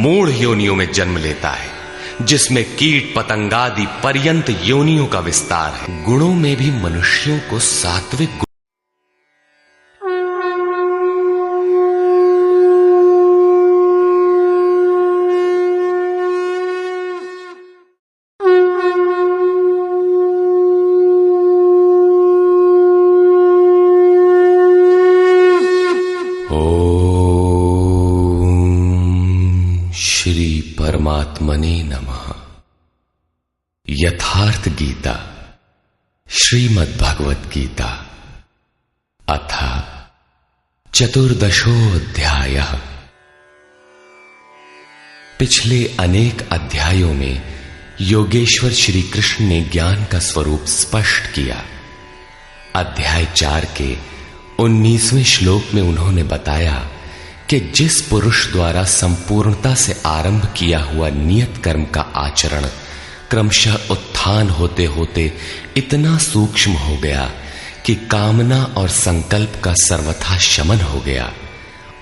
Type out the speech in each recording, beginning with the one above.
मूढ़ योनियों में जन्म लेता है, जिसमें कीट पतंगादि पर्यंत योनियों का विस्तार है। गुणों में भी मनुष्यों को सात्विक परमात्मने नमः। यथार्थ गीता श्रीमद् भगवत गीता अथ चतुर्दशोऽध्यायः। पिछले अनेक अध्यायों में योगेश्वर श्री कृष्ण ने ज्ञान का स्वरूप स्पष्ट किया। अध्याय 4 के 19वें श्लोक में उन्होंने बताया कि जिस पुरुष द्वारा संपूर्णता से आरंभ किया हुआ नियत कर्म का आचरण क्रमशः उत्थान होते होते इतना सूक्ष्म हो गया कि कामना और संकल्प का सर्वथा शमन हो गया,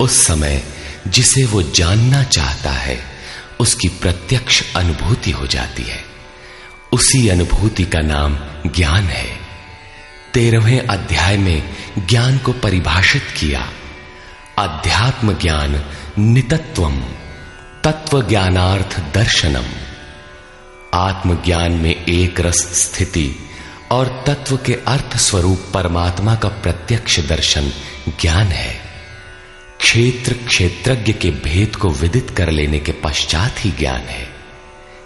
उस समय जिसे वो जानना चाहता है उसकी प्रत्यक्ष अनुभूति हो जाती है। उसी अनुभूति का नाम ज्ञान है। 13वें अध्याय में ज्ञान को परिभाषित किया। अध्यात्म ज्ञान नितत्वम तत्व ज्ञानार्थ दर्शनम। आत्मज्ञान में एक रस स्थिति और तत्व के अर्थ स्वरूप परमात्मा का प्रत्यक्ष दर्शन ज्ञान है। क्षेत्र क्षेत्रज्ञ के भेद को विदित कर लेने के पश्चात ही ज्ञान है।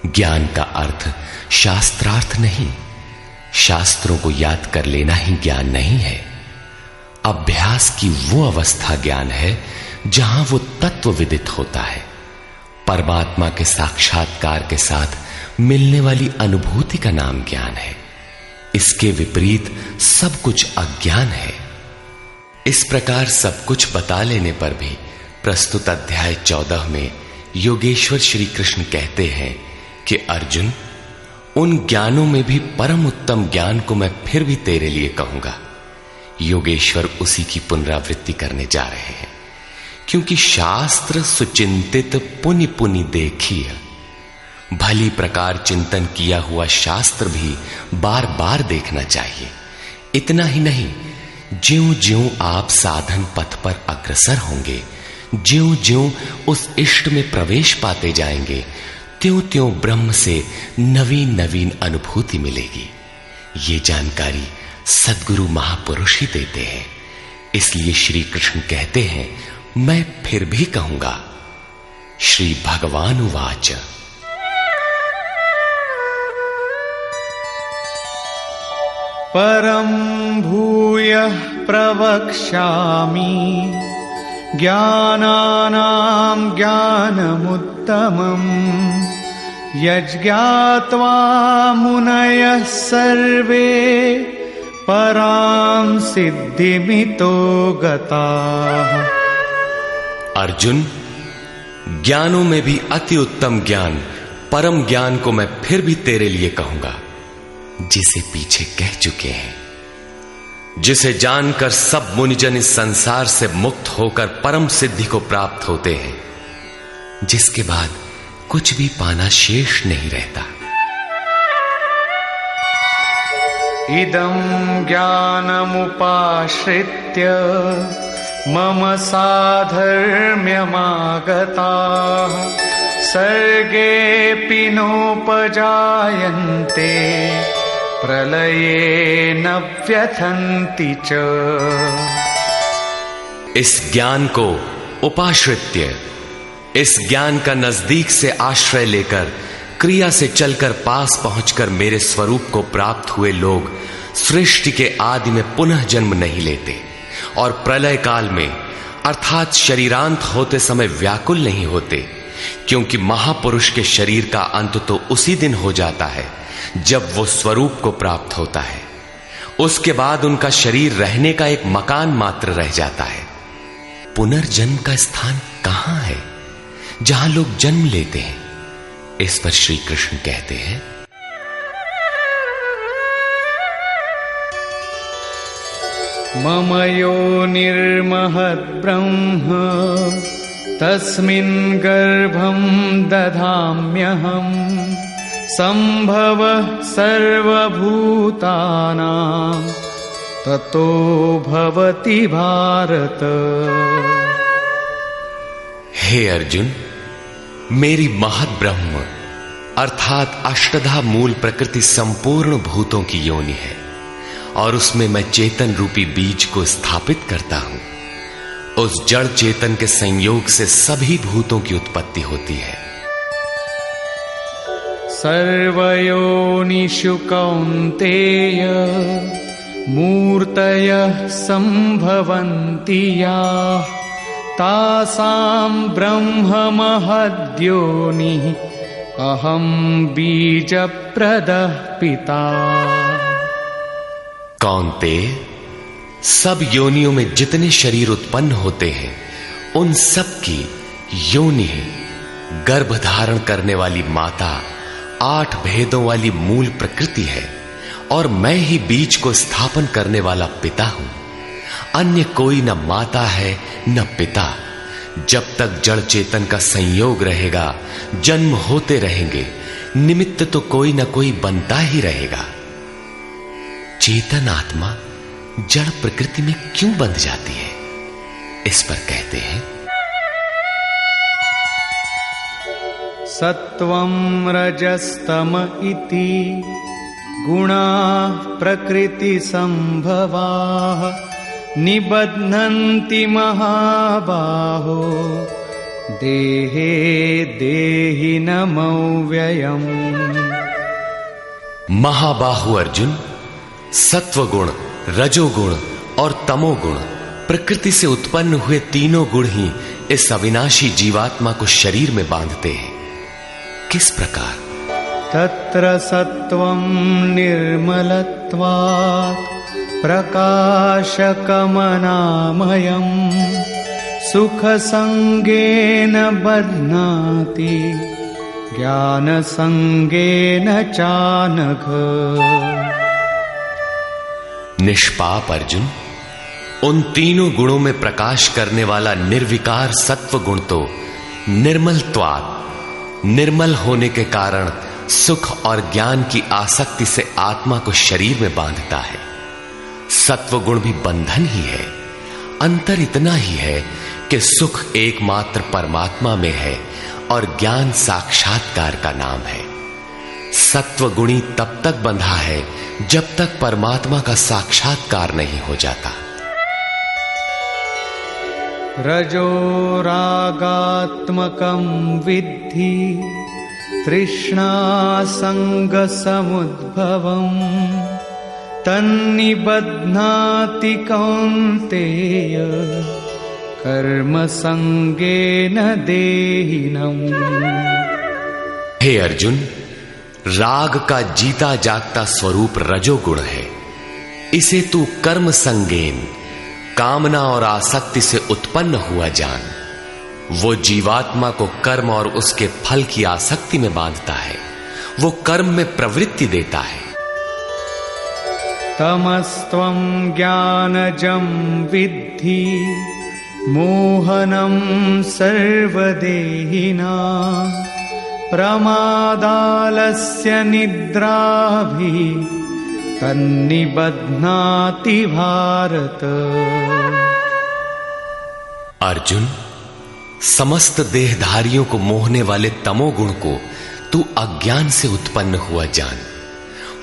ज्ञान का अर्थ शास्त्रार्थ नहीं, शास्त्रों को याद कर लेना ही ज्ञान नहीं है। अभ्यास की वो अवस्था ज्ञान है जहां वो तत्व विदित होता है। परमात्मा के साक्षात्कार के साथ मिलने वाली अनुभूति का नाम ज्ञान है। इसके विपरीत सब कुछ अज्ञान है। इस प्रकार सब कुछ बता लेने पर भी प्रस्तुत अध्याय 14 में योगेश्वर श्री कृष्ण कहते हैं कि अर्जुन, उन ज्ञानों में भी परम उत्तम ज्ञान को मैं फिर भी तेरे लिए कहूंगा। योगेश्वर उसी की पुनरावृत्ति करने जा रहे हैं, क्योंकि शास्त्र सुचिंतित पुनि पुनि देखिए। भली प्रकार चिंतन किया हुआ शास्त्र भी बार बार देखना चाहिए। इतना ही नहीं, ज्यों ज्यों आप साधन पथ पर अग्रसर होंगे, ज्यों ज्यों उस इष्ट में प्रवेश पाते जाएंगे, त्यों त्यों ब्रह्म से नवीन नवीन अनुभूति मिलेगी। ये जानकारी सद्गुरु महापुरुष ही देते हैं। इसलिए श्री कृष्ण कहते हैं, मैं फिर भी कहूंगा। श्री भगवान उवाच परं भूयः प्रवक्ष्यामि ज्ञानानां ज्ञानमुत्तमम् यज्ञात्वा मुनयः सर्वे परां सिद्धिमितो गताः। अर्जुन, ज्ञानों में भी अति उत्तम ज्ञान परम ज्ञान को मैं फिर भी तेरे लिए कहूंगा, जिसे पीछे कह चुके हैं। जिसे जानकर सब मुनिजन इस संसार से मुक्त होकर परम सिद्धि को प्राप्त होते हैं, जिसके बाद कुछ भी पाना शेष नहीं रहता। इदं ज्ञानमुपाश्रित्य मम साधर्म्यमागताः सर्गेऽपि नोपजायन्ते प्रलये न व्यथन्ति च। इस ज्ञान को उपाश्रित्य, इस ज्ञान का नजदीक से आश्रय लेकर क्रिया से चलकर पास पहुंचकर मेरे स्वरूप को प्राप्त हुए लोग सृष्टि के आदि में पुनः जन्म नहीं लेते और प्रलय काल में अर्थात शरीरांत होते समय व्याकुल नहीं होते, क्योंकि महापुरुष के शरीर का अंत तो उसी दिन हो जाता है जब वो स्वरूप को प्राप्त होता है। उसके बाद उनका शरीर रहने का एक मकान मात्र रह जाता है। पुनर्जन्म का स्थान कहां है जहां लोग जन्म लेते हैं? इस पर श्री कृष्ण कहते हैं, मम योनिर्महद् ब्रह्म तस्मिन् गर्भं दधाम्यहं सम्भवः सर्वभूतानां ततो भवति भारत। हे अर्जुन, मेरी महत ब्रह्म अर्थात अष्टधा मूल प्रकृति संपूर्ण भूतों की योनि है और उसमें मैं चेतन रूपी बीज को स्थापित करता हूं। उस जड़ चेतन के संयोग से सभी भूतों की उत्पत्ति होती है। सर्वयोनिषु कौन्तेय मूर्तयः सम्भवन्ति याः तासां ब्रह्म महद्योनिः अहं बीजप्रदः पिता। कौन्तेय, सब योनियों में जितने शरीर उत्पन्न होते हैं उन सब की योनि गर्भ धारण करने वाली माता 8 भेदों वाली मूल प्रकृति है और मैं ही बीज को स्थापन करने वाला पिता हूं। अन्य कोई न माता है न पिता। जब तक जड़ चेतन का संयोग रहेगा जन्म होते रहेंगे, निमित्त तो कोई न कोई बनता ही रहेगा। चेतन आत्मा जड़ प्रकृति में क्यों बंध जाती है? इस पर कहते हैं सत्वं रजस्तम इति गुणाः प्रकृति संभवाः निबध्नन्ति महाबाहो देहे देहिनमव्ययम्। महाबाहु अर्जुन, सत्वगुण, रजोगुण और तमोगुण प्रकृति से उत्पन्न हुए तीनों गुण ही इस अविनाशी जीवात्मा को शरीर में बांधते हैं। किस प्रकार? तत्र सत्वं निर्मलत्वात् प्रकाशकमनामयम् सुखसंगेन बध्नाति ज्ञानसंगेन चानघ। निष्पाप अर्जुन, उन तीनों गुणों में प्रकाश करने वाला निर्विकार सत्व गुण तो निर्मलत्वात्, निर्मल होने के कारण सुख और ज्ञान की आसक्ति से आत्मा को शरीर में बांधता है। सत्व गुण भी बंधन ही है। अंतर इतना ही है कि सुख एकमात्र परमात्मा में है और ज्ञान साक्षात्कार का नाम है। सत्व गुणी तब तक बंधा है जब तक परमात्मा का साक्षात्कार नहीं हो जाता। रजो रागात्मकं विद्धि तृष्णा संग समुद्भवम् तन्निबध्नाति कौन्तेय कर्म संगेन देहिनम्। हे अर्जुन, राग का जीता जागता स्वरूप रजोगुण है। इसे तू कर्म संगेन, कामना और आसक्ति से उत्पन्न हुआ जान। वो जीवात्मा को कर्म और उसके फल की आसक्ति में बांधता है। वो कर्म में प्रवृत्ति देता है। तमस्त्वं ज्ञानजं विद्धि मोहनं सर्वदेहिनां प्रमादालस्य निद्राभिः तन्निबध्नाति भारत। अर्जुन, समस्त देहधारियों को मोहने वाले तमोगुण को तू अज्ञान से उत्पन्न हुआ जान।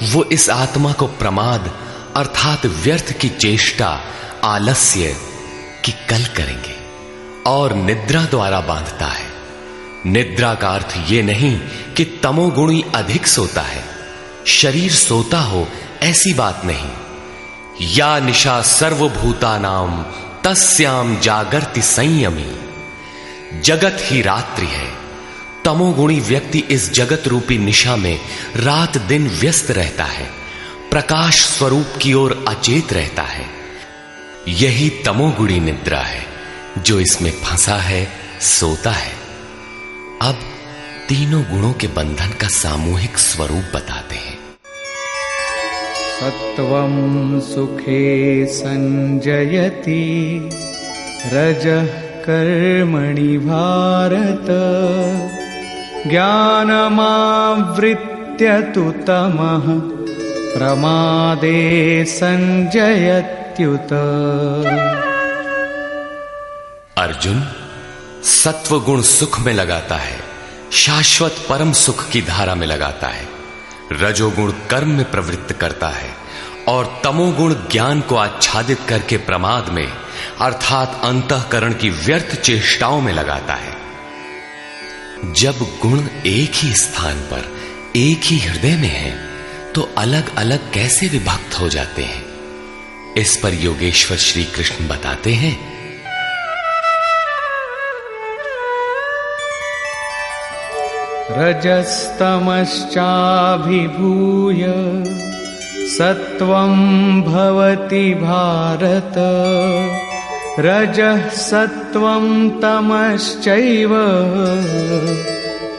वो इस आत्मा को प्रमाद अर्थात व्यर्थ की चेष्टा, आलस्य की कल करेंगे और निद्रा द्वारा बांधता है। निद्रा का अर्थ यह नहीं कि तमोगुणी अधिक सोता है, शरीर सोता हो ऐसी बात नहीं। या निशा सर्वभूतानाम तस्याम जागर्ति संयमी। जगत ही रात्रि है। तमोगुणी व्यक्ति इस जगत रूपी निशा में रात दिन व्यस्त रहता है, प्रकाश स्वरूप की ओर अचेत रहता है। यही तमोगुणी निद्रा है जो इसमें फंसा है, सोता है। अब तीनों गुणों के बंधन का सामूहिक स्वरूप बताते हैं। सत्वं सुखे संजयति रजः कर्मणि भारत ज्ञानमावृत्य तु तमः प्रमादे संजयत्युत। अर्जुन, सत्वगुण सुख में लगाता है, शाश्वत परम सुख की धारा में लगाता है। रजोगुण कर्म में प्रवृत्त करता है और तमोगुण ज्ञान को आच्छादित करके प्रमाद में अर्थात अंतःकरण की व्यर्थ चेष्टाओं में लगाता है। जब गुण एक ही स्थान पर एक ही हृदय में है तो अलग अलग कैसे विभक्त हो जाते हैं? इस पर योगेश्वर श्री कृष्ण बताते हैं, रजस्तमश्चाभिभूय सत्वं भवति भारत रजः सत्वं तमश्चैव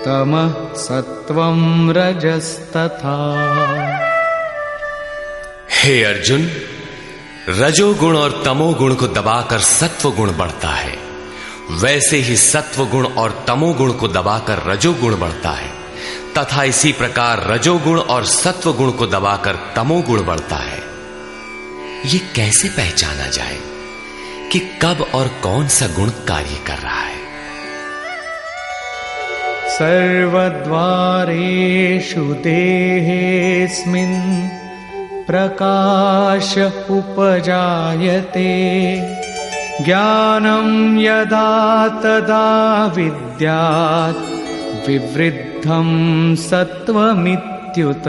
तमः सत्वं रजस्तथा। हे अर्जुन, रजोगुण और तमोगुण को दबाकर सत्वगुण बढ़ता है, वैसे ही सत्वगुण और तमोगुण को दबाकर रजोगुण बढ़ता है तथा इसी प्रकार रजोगुण और सत्वगुण को दबाकर तमोगुण बढ़ता है। ये कैसे पहचाना जाए कि कब और कौन सा गुण कार्य कर रहा है? सर्वद्वारेषु देहेऽस्मिन् प्रकाश उपजायते ज्ञानं यदा तदा विद्यात् विवृद्धं सत्वमित्युत।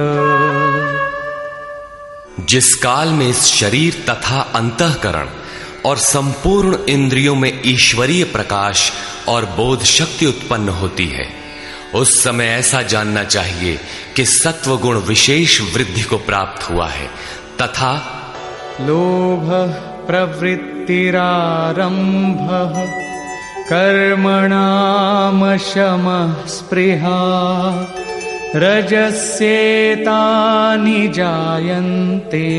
जिस काल में इस शरीर तथा अंतःकरण और संपूर्ण इंद्रियों में ईश्वरीय प्रकाश और बोध शक्ति उत्पन्न होती है, उस समय ऐसा जानना चाहिए कि सत्वगुण विशेष वृद्धि को प्राप्त हुआ है तथा लोभ प्रवृत्तिरारंभः कर्मणामशमः स्पृहा रजस्येतानि जायन्ते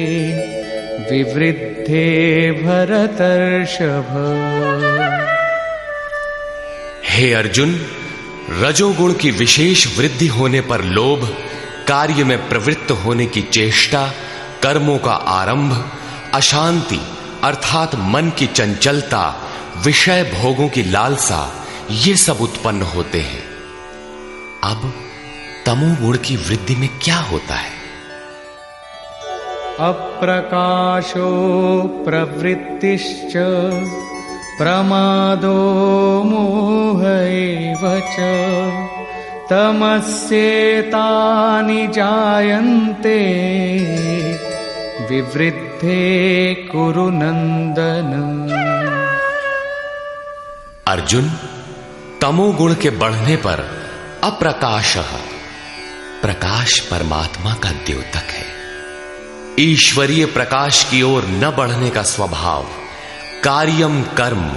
विवृद्धे भरतर्षभ। हे अर्जुन, रजोगुण की विशेष वृद्धि होने पर लोभ, कार्य में प्रवृत्त होने की चेष्टा, कर्मों का आरंभ, अशांति अर्थात मन की चंचलता, विषय भोगों की लालसा, ये सब उत्पन्न होते हैं। अब तमोगुण की वृद्धि में क्या होता है? अप्रकाशो प्रवृत्तिश्च प्रमादो मोह एव च तमस्येतानि जायन्ते विवृद्धे कुरु नंदन। अर्जुन, तमोगुण के बढ़ने पर अप्रकाशः, प्रकाश परमात्मा का द्योतक है। ईश्वरीय प्रकाश की ओर न बढ़ने का स्वभाव, कार्यम कर्म,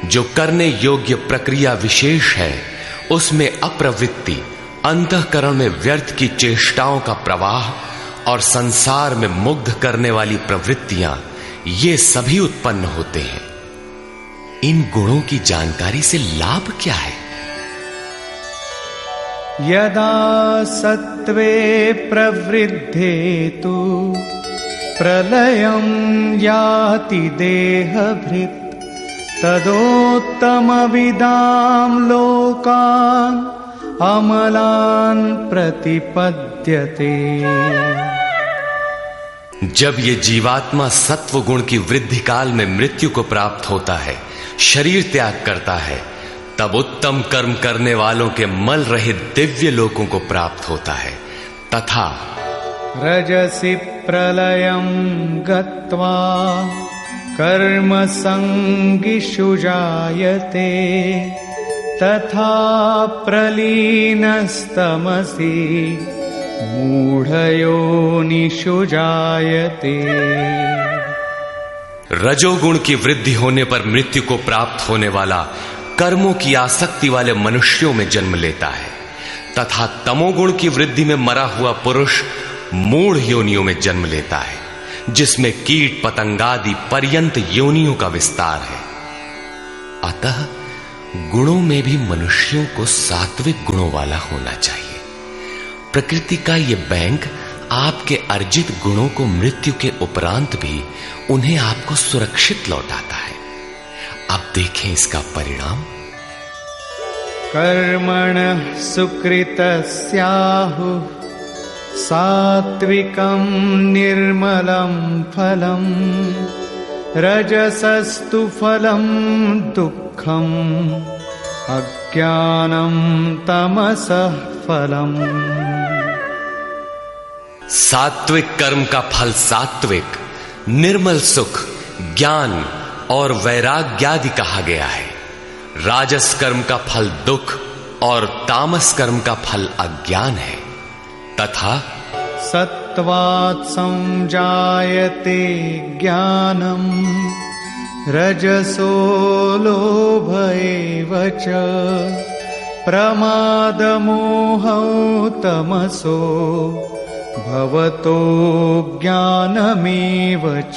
जो करने योग्य प्रक्रिया विशेष है, उसमें अप्रवृत्ति, अंतःकरण में व्यर्थ की चेष्टाओं का प्रवाह और संसार में मुग्ध करने वाली प्रवृत्तियां, ये सभी उत्पन्न होते हैं। इन गुणों की जानकारी से लाभ क्या है? यदा सत्वे प्रवृद्धे तु प्रलयं याति देहभृत् तदोत्तमविदां लोकान् अमलान् प्रतिपद्यते। जब ये जीवात्मा सत्व गुण की वृद्धि काल में मृत्यु को प्राप्त होता है, शरीर त्याग करता है, तब उत्तम कर्म करने वालों के मल रहित दिव्य लोकों को प्राप्त होता है तथा रजसि प्रलयं गत्वा कर्म संगिषु जायते तथा प्रलीनस्तमसि मूढ़योनिषु जायते। रजोगुण की वृद्धि होने पर मृत्यु को प्राप्त होने वाला कर्मों की आसक्ति वाले मनुष्यों में जन्म लेता है तथा तमोगुण की वृद्धि में मरा हुआ पुरुष मूढ़ योनियों में जन्म लेता है, जिसमें कीट पतंगादि पर्यंत योनियों का विस्तार है। अतः गुणों में भी मनुष्यों को सात्विक गुणों वाला होना चाहिए। प्रकृति का यह बैंक आपके अर्जित गुणों को मृत्यु के उपरांत भी उन्हें आपको सुरक्षित लौटाता है। अब देखें इसका परिणाम। कर्मणः सुकृतस्याहुः सात्विकं निर्मलं फलं रजसस्तु फलं दुःखम् अज्ञानं तमसः फलम्। सात्विक कर्म का फल सात्विक, निर्मल सुख, ज्ञान और वैराग्यादि कहा गया है। राजस कर्म का फल दुख और तामस कर्म का फल अज्ञान है। तथा सत्वात् संजायते ज्ञानम् रजसो लोभ एव च प्रमादमोहौ तमसो भवतो ज्ञानमेव च।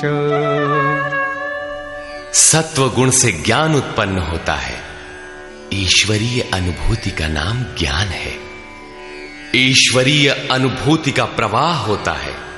सत्व गुण से ज्ञान उत्पन्न होता है। ईश्वरीय अनुभूति का नाम ज्ञान है। ईश्वरीय अनुभूति का प्रवाह होता है।